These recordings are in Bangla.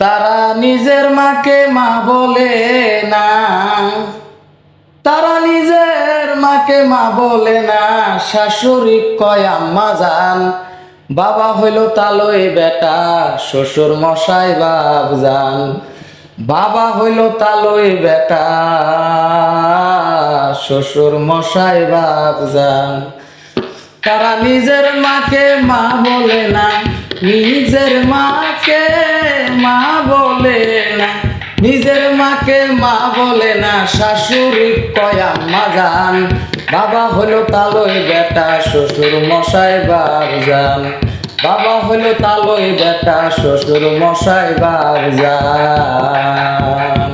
তারা নিজের মাকে মা বলে না, তারা নিজের মাকে মা বলে না, শাশুড়ি কয় আম্মা জান। বাবা হইল তালই বেটা, শ্বশুর মশাই বাপ জান। বাবা হইল তালই বেটা, শ্বশুর মশাই বাপ জান। তারা নিজের মাকে মা বলে না, নিজের মাকে মা বলে না, নিজের মাকে মা বলে না, শাশুড়ি কয় আম্মা জান। বাবা হলো তালই বেটা, শ্বশুর মশাই বাপ জান। বাবা হলো তালই বেটা, শ্বশুর মশাই বাপ জান।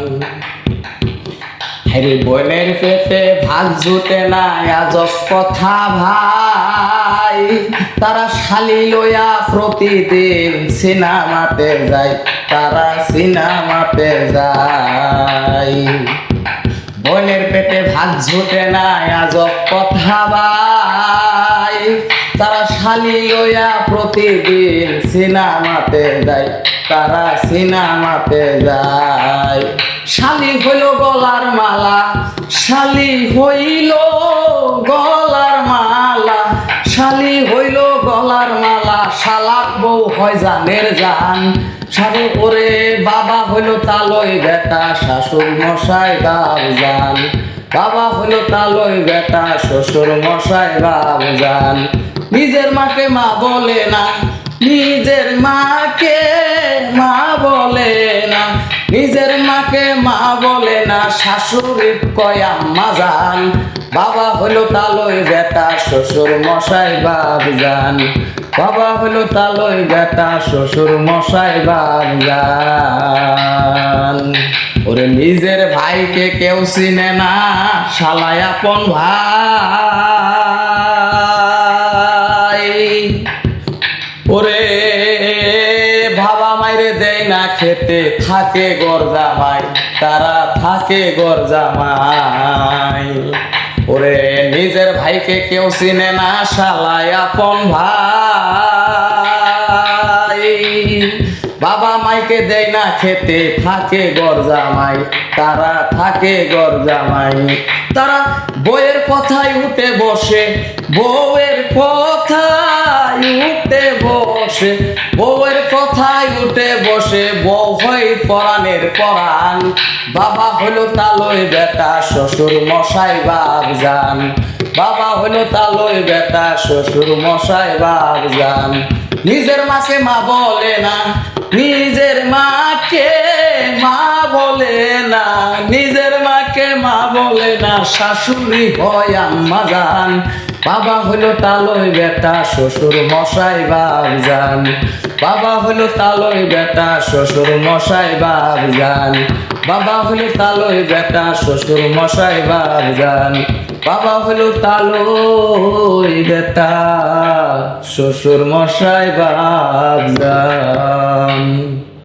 হ্যারি বোনের পেটে ভাত জুটে না, আজব কথা ভাই। তারা শালি লইয়া প্রতিদিন সিনেমাতে যায়, তারা সিনেমাতে যায়। বোনের পেটে ভাত জুটে না, আজব কথা ভাই। তারা শালি লইয়া প্রতিদিন সিনেমাতে যায়, তারা সিনেমাতে যায়। শালি হইল গলার মালা, শালি হইল গলার মালা, শালি হইল গলার মালা, শালাক বউ হয় জানের জান। শালি ওরে বাবা হইল তালই বেটা, শাশুর মশাই বাপ জান। বাবা হইল তালই বেটা, শ্বশুর মশাই বাপ জান। নিজের মাকে মা বলে না, নিজের মাকে মা বলে না, নিজের মাকে মা বলে না, শাশুড়ি কয় আম্মা জান। বাবা হলো তালই বেটা, শ্বশুর মশাই বাপ জান। বাবা হলো তালই বেটা, শ্বশুর মশাই বাপ জান। ওরে নিজের ভাইকে কেউ চিনে না, শালাই আপন ভাই। ওরে বাবা মাইরে দেয় না খেতে, থাকে গরজা মাই, তারা থাকে গরজা মাই। ওরে নিজের ভাইকে কেউ চিনে না, শালাই আপন ভাই। বাবা মাইকে দেয় না খেতে, থাকে গরজা মাই, তারা থাকে গরজা মাই। তারা বউয়ের কথায় উঠে বসে, বউয়ের কথায় উঠে বসে, বউয়ের কথায় উঠে বসে, বউ হয় পরাণের পরাণ। বাবা হলো তালই বেটা, শ্বশুর মশাই বাপ জান। বাবা হলো তালই বেটা, শ্বশুর মশাই বাপ জান। নিজের মাকে মা বলে না, নিজের মাকে মা বলে না, নিজের মাকে মা বলে না, শাশুড়ি হয় আম্মা জান। বাবা হলো তালই বেটা, শ্বশুর মশাই বাপ জান। বাবা হলো তালই বেটা, শ্বশুর মশাই বাপ জান। বাবা হলো তালই বেটা, শ্বশুর মশাই বাপ জান। বাবা হলো তালই বেটা, শ্বশুর মশাই বাপ জান।